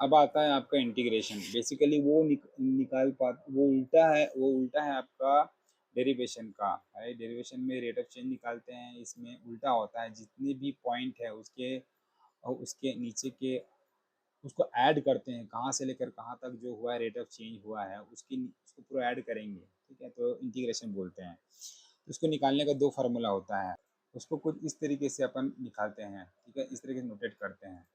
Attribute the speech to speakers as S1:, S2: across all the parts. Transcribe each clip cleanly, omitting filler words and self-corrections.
S1: अब आता है आपका इंटीग्रेशन। बेसिकली वो निकाल पा वो उल्टा है आपका डेरिवेशन का। डेरिवेशन में रेट ऑफ चेंज निकालते हैं, इसमें उल्टा होता है। जितने भी पॉइंट है उसके और उसके नीचे के उसको ऐड करते हैं, कहाँ से लेकर कहाँ तक जो हुआ है रेट ऑफ चेंज हुआ है उसको पूरा ऐड करेंगे। ठीक है, तो इंटीग्रेशन बोलते हैं। उसको निकालने का दो फार्मूला होता है। उसको कुछ इस तरीके से अपन निकालते हैं। ठीक है, इस तरीके से नोटेट करते हैं।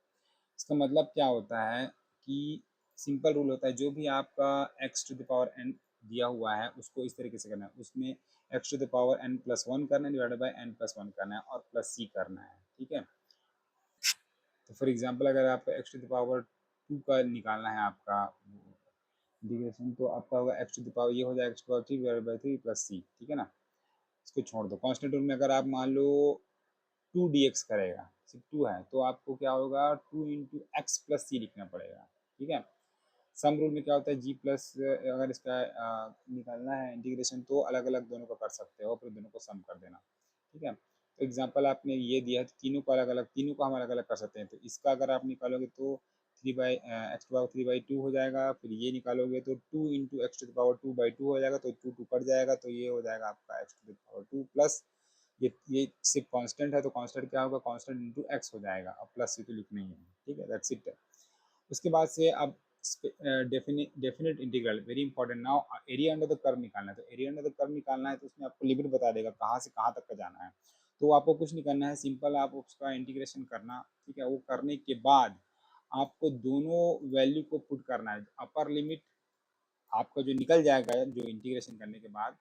S1: इसका मतलब क्या होता है कि सिंपल रूल होता है, जो भी आपका x to the power n दिया हुआ है उसको इस तरीके से करना है। उसमें x to the power n plus one करना है, divided by n plus one करना है और प्लस सी करना है। ठीक है, तो फॉर एग्जांपल अगर आपको x to the power two का निकालना है आपका इंटीग्रेशन, तो आपका होगा एक्स टू द पावर, ये हो जाएगा x to power three divided by three plus C. ठीक है ना, इसको छोड़ दो। कांस्टेंट रूल में अगर आप मान लो टू डी एक्स करेगा, सिर्फ टू है, तो आपको क्या होगा टू इंटू एक्स प्लस सी लिखना पड़ेगा। ठीक है, सम रूल में क्या होता है जी प्लस, अगर इसका निकालना है इंटीग्रेशन तो अलग अलग दोनों का कर सकते हो, फिर दोनों को सम कर देना। ठीक है, तो एग्जांपल आपने ये दिया है तो तीनों को अलग अलग, तीनों को हम अलग अलग कर सकते हैं। तो इसका अगर आप निकालोगे तो three by x to power three by two हो जाएगा। फिर ये निकालोगे तो two into x to power two by two हो जाएगा, तो टू टू कट जाएगा, तो ये हो जाएगा आपका x to power two plus ये सिर्फ कांस्टेंट है तो कांस्टेंट क्या होगा, कांस्टेंट इंटू एक्स हो जाएगा। अब प्लस सी तो लिखना ही है। ठीक है, दैट्स इट। उसके बाद से अब definite integral very important. Now area under the curve निकालना है। तो एरिया अंडर द कर्व निकालना है तो उसमें आपको लिमिट बता देगा कहाँ से कहाँ तक का जाना है। तो आपको कुछ नहीं करना है, सिंपल आप उसका इंटीग्रेशन करना। ठीक है, वो करने के बाद आपको दोनों वैल्यू को पुट करना है। अपर लिमिट आपका जो निकल जाएगा जो इंटीग्रेशन करने के बाद,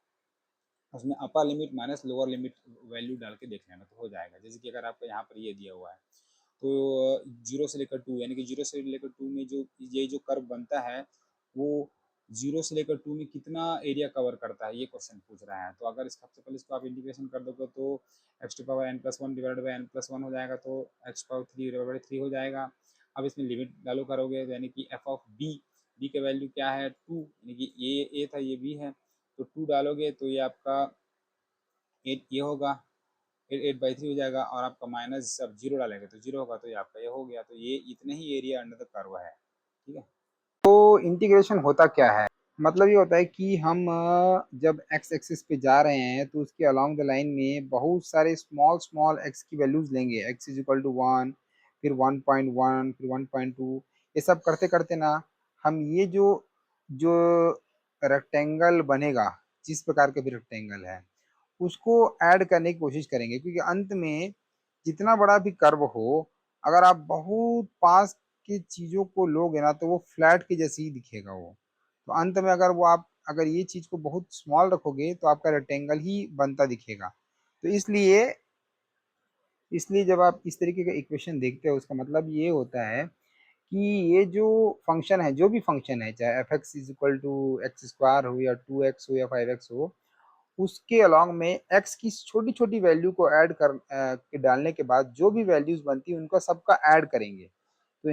S1: उसमें upper limit minus lower limit value डाल के देख लेना तो हो जाएगा। जैसे कि अगर आपका यहाँ पर ये दिया हुआ है तो जीरो से लेकर टू, यानी कि जीरो से लेकर टू में जो ये जो कर्व बनता है वो जीरो से लेकर टू में कितना एरिया कवर करता है, ये क्वेश्चन पूछ रहा है। तो अगर सबसे पहले इसको आप इंटीग्रेशन कर दोगे तो x to power n plus one divide by n plus one हो जाएगा, तो x power three divide by three हो जाएगा। अब इसमें लिमिट डालो करोगे, यानी कि एफ ऑफ बी, बी का वैल्यू क्या है टू, यानी कि ए था ये बी है, तो टू डालोगे तो ये आपका एट ये होगा, एट बाई थ्री हो जाएगा। और आपका माइनस अब जीरो डालेंगे तो जीरो होगा, तो ये आपका ये हो गया। तो ये इतने ही एरिया अंडर द कर्व है। ठीक है, तो इंटीग्रेशन होता क्या है, मतलब ये होता है कि हम जब एक्स एक्सिस पे जा रहे हैं तो उसके अलोंग द लाइन में बहुत सारे स्मॉल स्मॉल एक्स की वैल्यूज लेंगे। X is equal to one, फिर 1.1, फिर 1.2, ये सब करते करते ना हम ये जो जो रेक्टेंगल बनेगा, जिस प्रकार का भी रेक्टेंगल है उसको ऐड करने की कोशिश करेंगे। क्योंकि अंत में जितना बड़ा भी कर्व हो, अगर आप बहुत पास की चीजों को लोगे ना तो वो फ्लैट के जैसे ही दिखेगा वो। तो अंत में अगर वो आप अगर ये चीज को बहुत स्मॉल रखोगे तो आपका रेक्टेंगल ही बनता दिखेगा। तो इसलिए इसलिए जब आप इस तरीके का इक्वेशन देखते हो उसका मतलब ये होता है कि ये जो फंक्शन है, जो भी फंक्शन है, चाहे f x is equal to x square हो या टू एक्स हो या फाइव एक्स हो, उसके अलॉन्ग में एक्स की छोटी छोटी वैल्यू को ऐड कर के डालने के बाद जो भी वैल्यूज बनती है उनका सबका ऐड करेंगे। तो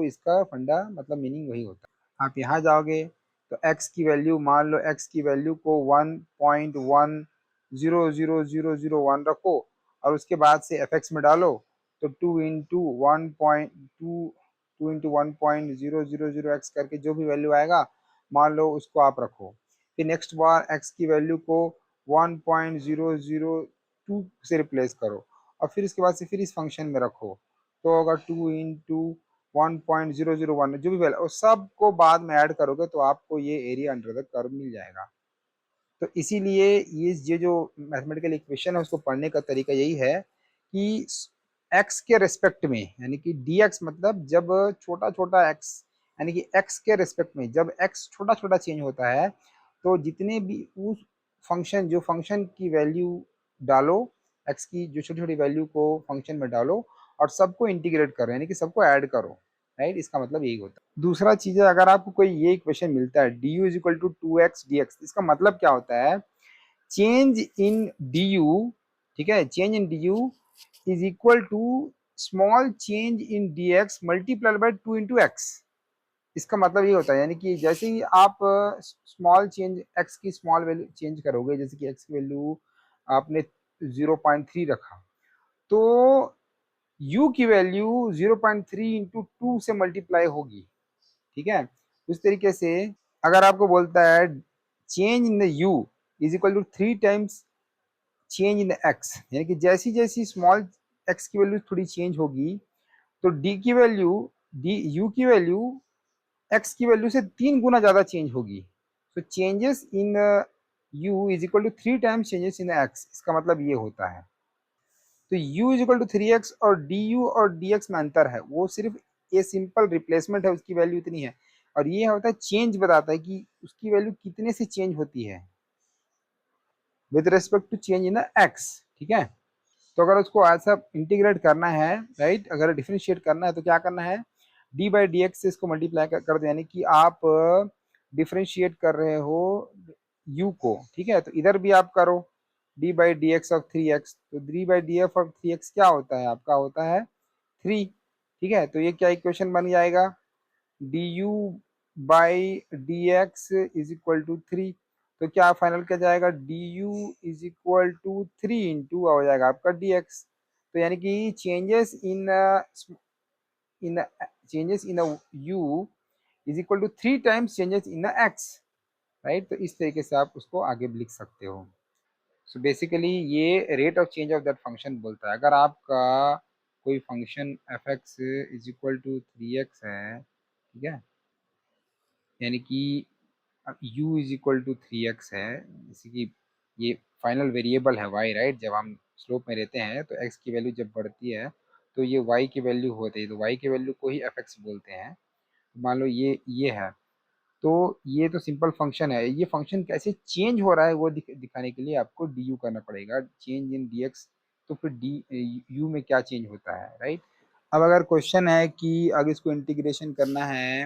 S1: इसका फंडा मतलब मीनिंग वही होता है। आप यहाँ जाओगे तो एक्स की वैल्यू मान लो, एक्स की वैल्यू को 1.1000001 रखो और उसके बाद से एफ एक्स में डालो। तो टू इंटू 1.0000 एक्स करके जो भी वैल्यू आएगा मान लो उसको आप रखो। फिर नेक्स्ट बार एक्स की वैल्यू को 1.002 से रिप्लेस करो और फिर इसके बाद से फिर इस फंक्शन में रखो। तो अगर टू इंटू 1.001 जो भी वैल्यू और सबको बाद में ऐड करोगे तो आपको ये एरिया अंडर द कर्व मिल जाएगा। तो इसीलिए ये जो मैथमेटिकल इक्वेशन है उसको पढ़ने का तरीका यही है कि एक्स के रेस्पेक्ट में, यानी कि डी एक्स मतलब जब छोटा छोटा एक्स, यानी कि एक्स के रेस्पेक्ट में जब एक्स छोटा छोटा चेंज होता है तो जितने भी उस फंक्शन जो फंक्शन की वैल्यू डालो, एक्स की जो छोटी छोटी वैल्यू को फंक्शन में डालो और सबको इंटीग्रेट करो, यानी कि सबको ऐड करो। राइट, इसका मतलब यही होता है। दूसरा चीज है, अगर आपको कोई ये इक्वेशन मिलता है d u is equal to two x d x, इसका मतलब क्या होता है, चेंज इन डी यू, ठीक है, change in d u is equal to small change in d x multiplied by two into x. इसका मतलब ये होता है, यानी कि जैसे ही आप स्मॉल चेंज एक्स की स्मॉल वैल्यू चेंज करोगे, जैसे कि एक्स की वैल्यू आपने 0.3 रखा, तो
S2: u की वैल्यू 0.3 इंटू 2 से मल्टीप्लाई होगी, ठीक है। उस तरीके से अगर आपको बोलता है change in the u is equal to 3 times change in the x, यानी कि जैसी जैसी स्मॉल x की वैल्यू थोड़ी चेंज होगी तो d की वैल्यू d u की वैल्यू x की वैल्यू से 3 गुना ज्यादा चेंज होगी। तो changes in u is equal to 3 times changes in x, इसका मतलब ये होता है। तो u is equal to 3x और du और dx में अंतर है, वो सिर्फ ये सिंपल रिप्लेसमेंट है, उसकी वैल्यू इतनी है। और ये होता है चेंज, बताता है कि उसकी वैल्यू कितने से चेंज होती है with respect to change in the x, ठीक है। तो अगर उसको ऐसा इंटीग्रेट करना है, राइट, अगर डिफरेंशिएट करना है तो क्या करना है, डी बाई डी एक्स से इसको मल्टीप्लाई कर दो, यानी कि आप डिफरेंशिएट कर रहे हो u को, ठीक है। तो इधर भी आप करो D by d x of 3x, तो D by D F of 3x क्या होता है आपका, होता है 3, ठीक है। तो ये क्या इक्वेशन बन जाएगा, d u by d x is equal to 3। तो क्या फाइनल क्या जाएगा, d u is equal to 3 into हो जाएगा आपका डी एक्स। तो यानी कि in changes in u is equal to 3 times changes in x, right. तो इस तरीके से आप उसको आगे भी लिख सकते हो। सो बेसिकली ये rate of change of that function बोलता है, अगर आपका कोई function f x is equal to 3x है, ठीक है, यानी कि u is equal to 3x है, जैसे कि ये फाइनल वेरिएबल है y, राइट। जब हम स्लोप में रहते हैं तो x की वैल्यू जब बढ़ती है तो ये y की वैल्यू होती है, तो y की वैल्यू को ही एफ एक्स बोलते हैं। मान लो ये है, तो ये तो सिंपल फंक्शन है, ये फंक्शन कैसे चेंज हो रहा है वो दिखाने के लिए आपको डी यू करना पड़ेगा, चेंज इन डी एक्स। तो फिर डी यू में क्या चेंज होता है, राइट। अब अगर क्वेश्चन है कि अगर इसको इंटीग्रेशन करना है,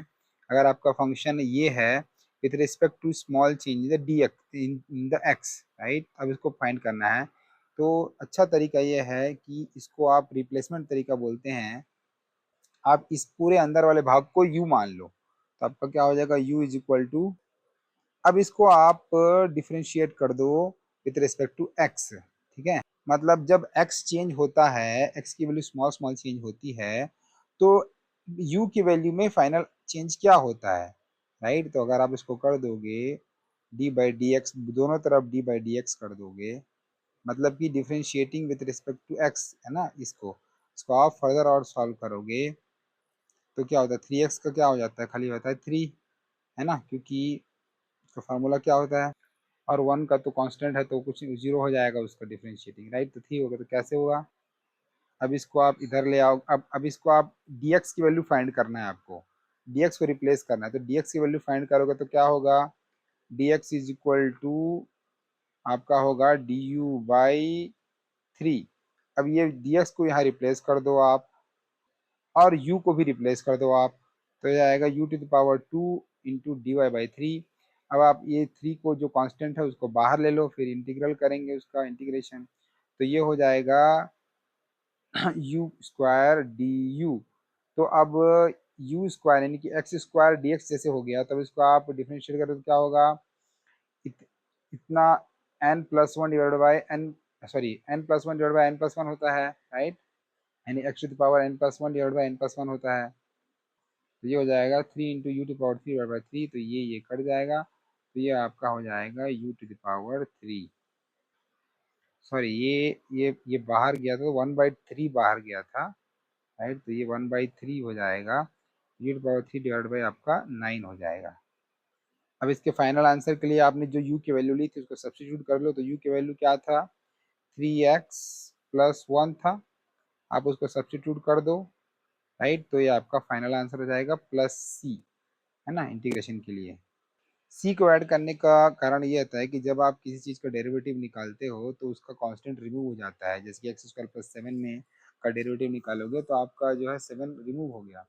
S2: अगर आपका फंक्शन ये है with respect to small change in d x in the x, right, अब इसको फाइंड करना है। तो अच्छा तरीका ये है कि इसको आप रिप्लेसमेंट तरीका बोलते हैं। आप इस पूरे अंदर वाले भाग को u मान लो, तो आपका क्या हो जाएगा, u इज इक्वल टू, अब इसको आप डिफरेंशिएट कर दो विथ रिस्पेक्ट टू x, ठीक है। मतलब जब x चेंज होता है, x की वैल्यू स्मॉल स्मॉल चेंज होती है, तो u की वैल्यू में फाइनल चेंज क्या होता है, राइट। तो अगर आप इसको कर दोगे d बाई डी एक्स, दोनों तरफ d बाई डी एक्स कर दोगे, मतलब कि differentiating with respect to x है ना, इसको आप फर्दर और सॉल्व करोगे तो क्या होता है, 3x का क्या हो जाता है, खाली होता है 3, है ना, क्योंकि उसका फार्मूला क्या होता है, और 1 का तो कांस्टेंट है तो कुछ जीरो हो जाएगा उसका डिफरेंशिएटिंग, राइट। तो 3 होगा तो कैसे होगा, अब इसको आप इधर ले आओ, अब इसको आप dx की वैल्यू फाइंड करना है आपको, dx को रिप्लेस करना है, तो dx की वैल्यू फाइंड करोगे तो क्या होगा, dx इज इक्वल टू आपका होगा डी यू बाई 3। अब ये dx को यहाँ रिप्लेस कर दो आप, और u को भी रिप्लेस कर दो आप, तो ये आएगा u to the power 2 into d y by 3। अब आप ये 3 को जो कांस्टेंट है उसको बाहर ले लो, फिर इंटीग्रल करेंगे उसका इंटीग्रेशन, तो ये हो जाएगा यू स्क्वायर डी यू। तो अब यू स्क्वायर यानी कि एक्स स्क्वायर डी एक्स जैसे हो गया, तब इसको आप डिफरेंशिएट करें तो क्या होगा, इतना n plus one divide by n, sorry n plus one divide by n plus one होता है, राइट, यानी x to the power n plus one divide by n plus one होता है। तो ये हो जाएगा 3 into u to power 3 divide by 3, तो ये कट जाएगा, तो ये आपका हो जाएगा u to the power 3, sorry ये बाहर गया था, तो 1/3 बाहर गया था, राइट। तो ये 1/3 हो जाएगा, u to power 3 divide by आपका 9 हो जाएगा। अब इसके फाइनल आंसर के लिए आपने जो u की वैल्यू ली थी उसको सब्स्टिट्यूट कर लो, तो u की वैल्यू क्या था, 3x प्लस 1 था, आप उसको सब्स्टिट्यूट कर दो, राइट। तो ये आपका फाइनल आंसर हो जाएगा प्लस c, है ना, इंटीग्रेशन के लिए। सी को ऐड करने का कारण ये होता है कि जब आप किसी चीज़ का डेरिवेटिव निकालते हो तो उसका कांस्टेंट रिमूव हो जाता है, जैसे कि एक्स स्क्वायर प्लस 7 में का डेरिवेटिव निकालोगे तो आपका जो है 7 रिमूव हो गया।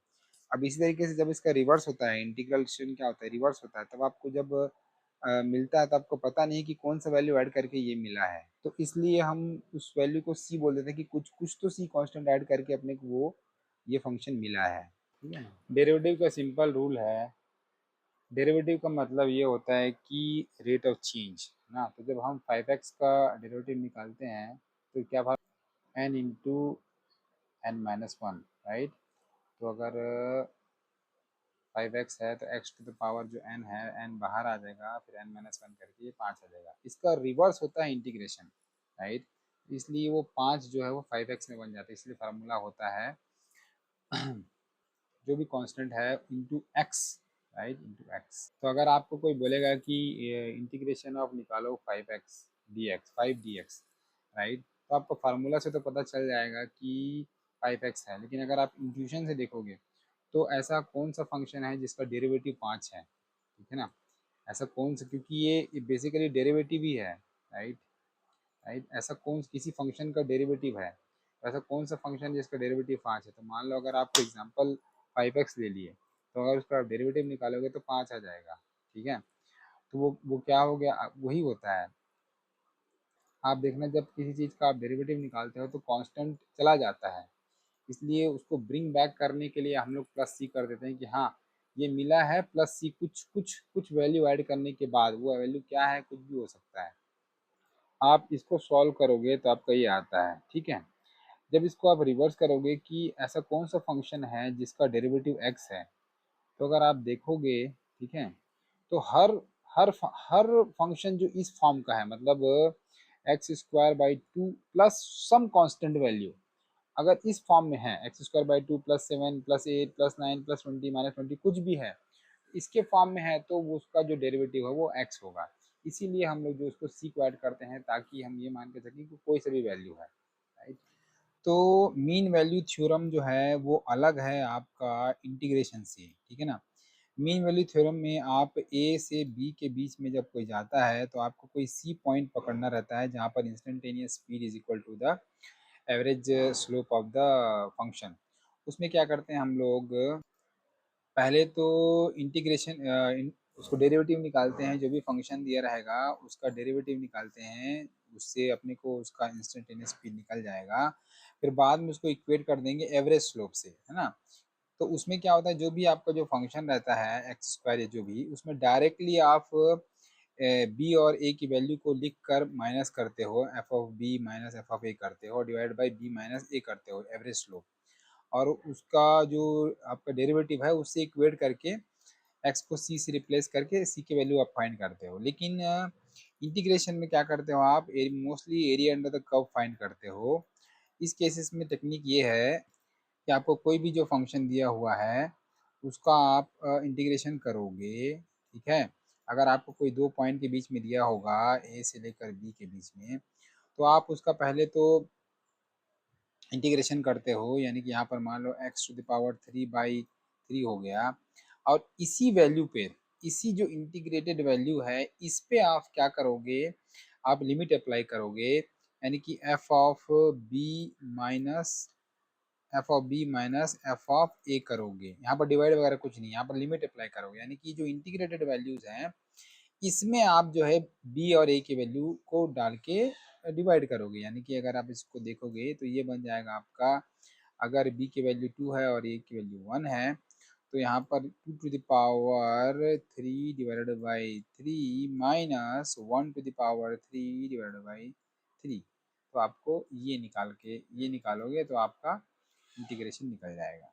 S2: अब इसी तरीके से जब इसका रिवर्स होता है, इंटीग्रेशन क्या होता है, रिवर्स होता है, तब आपको जब मिलता है तो आपको पता नहीं कि कौन सा वैल्यू ऐड करके ये मिला है, तो इसलिए हम उस वैल्यू को सी बोल देते हैं कि कुछ कुछ तो सी कांस्टेंट ऐड करके अपने को वो ये फंक्शन मिला है, ठीक है। डेरिवेटिव का सिंपल रूल है, डेरिवेटिव का मतलब ये होता है कि रेट ऑफ चेंज ना, तो जब हम 5x का डेरिवेटिव निकालते हैं तो क्या भाग, n इंटू
S1: n-1, राइट। तो अगर 5x है तो x टू द पावर जो n है, n बाहर आ जाएगा, फिर n-1 करके ये 5 आ जाएगा। इसका रिवर्स होता है इंटीग्रेशन, राइट। इसलिए वो 5 जो है वो 5x में बन जाता है, इसलिए फार्मूला होता है जो भी कांस्टेंट है into x, right, into x. तो अगर आपको कोई बोलेगा कि इंटीग्रेशन ऑफ निकालो 5x dx, 5 dx, राइट, तो आपको फार्मूला से तो पता चल जाएगा कि 5x है, लेकिन अगर आप इंट्यूशन से देखोगे तो ऐसा कौन सा फंक्शन है जिसका डेरिवेटिव 5 है, ठीक है ना। ऐसा कौन सा, क्योंकि ये बेसिकली डेरिवेटिव ही है, राइट, राइट। ऐसा कौन किसी फंक्शन का डेरिवेटिव है, ऐसा कौन सा फंक्शन जिसका डेरिवेटिव 5 है। तो मान लो अगर आप एग्जांपल 5x ले लिए, तो अगर उसका आप डेरिवेटिव निकालोगे तो 5 आ जाएगा, ठीक है। तो वो क्या हो गया, वही होता है। आप देखना जब किसी चीज़ का आप डेरिवेटिव निकालते हो तो कांस्टेंट चला जाता है, इसलिए उसको ब्रिंग बैक करने के लिए हम लोग प्लस सी कर देते हैं कि हाँ ये मिला है प्लस सी, कुछ कुछ कुछ वैल्यू ऐड करने के बाद, वो वैल्यू क्या है, कुछ भी हो सकता है। आप इसको सॉल्व करोगे तो आपका ये आता है, ठीक है। जब इसको आप रिवर्स करोगे कि ऐसा कौन सा फंक्शन है जिसका डेरिवेटिव x है, तो अगर आप देखोगे, ठीक है, तो हर फंक्शन जो इस फॉर्म का है, मतलब x² 2 plus some constant value, अगर इस फॉर्म में है x² 2 plus 7 plus 8 plus 9 plus 20 minus 20 कुछ भी है, इसके फॉर्म में है, तो वो उसका जो डेरिवेटिव है वो x होगा। इसीलिए हम लोग जो उसको c को ऐड करते हैं ताकि हम ये मान के सकें कि कोई सा भी वैल्यू है, राइट। तो मीन वैल्यू थ्योरम जो है वो अलग है आपका इंटीग्रेशन से, ठीक है ना। मीन वैल्यू थ्योरम में आप ए से बी के बीच में जब कोई जाता है तो आपको कोई सी पॉइंट पकड़ना रहता है जहाँ पर instantaneous speed is equal to the average slope of the function. उसमें क्या करते हैं हम लोग, पहले तो इंटीग्रेशन उसको डेरिवेटिव निकालते हैं, जो भी फंक्शन दिया रहेगा उसका डेरिवेटिव निकालते हैं, उससे अपने को उसका इंस्टेंटेनियस स्पीड निकल जाएगा। फिर बाद में उसको इक्वेट कर देंगे एवरेज स्लोप से, है ना। तो उसमें क्या होता है, जो भी आपका जो फंक्शन रहता है x² या जो भी, उसमें डायरेक्टली आप बी और ए की वैल्यू को लिख कर माइनस करते हो, f of b minus f of a करते हो, divide by b minus a करते हो, एवरेज स्लोप। और उसका जो आपका डेरिवेटिव है उससे इक्वेट करके एक्स को सी से रिप्लेस करके सी की वैल्यू आप फाइंड करते हो। लेकिन इंटीग्रेशन में क्या करते हो आप, mostly area under the curve find करते हो। इस केसेस में टेक्निक ये है कि आपको कोई भी जो फंक्शन दिया हुआ है उसका आप इंटीग्रेशन करोगे, ठीक है। अगर आपको कोई दो पॉइंट के बीच में दिया होगा ए से लेकर बी के बीच में, तो आप उसका पहले तो इंटीग्रेशन करते हो, यानी कि यहाँ पर मान लो x⁻³ हो गया, और इसी वैल्यू पे, इसी जो इंटीग्रेटेड वैल्यू है इस पे आप क्या करोगे, आप लिमिट अप्लाई करोगे, यानी कि f of b minus f of a करोगे। यहाँ पर डिवाइड वगैरह कुछ नहीं, यहाँ पर लिमिट अप्लाई करोगे, यानी कि जो इंटीग्रेटेड वैल्यूज हैं इसमें आप जो है बी और ए की वैल्यू को डाल के डिवाइड करोगे। यानी कि अगर आप इसको देखोगे तो ये बन जाएगा आपका, अगर बी की वैल्यू 2 है और ए की वैल्यू 1 है, तो यहाँ पर 2 to the power 3 divided by 3 minus 1 to the power 3 divided by 3। तो आपको ये निकालोगे तो आपका इंटीग्रेशन निकल जाएगा।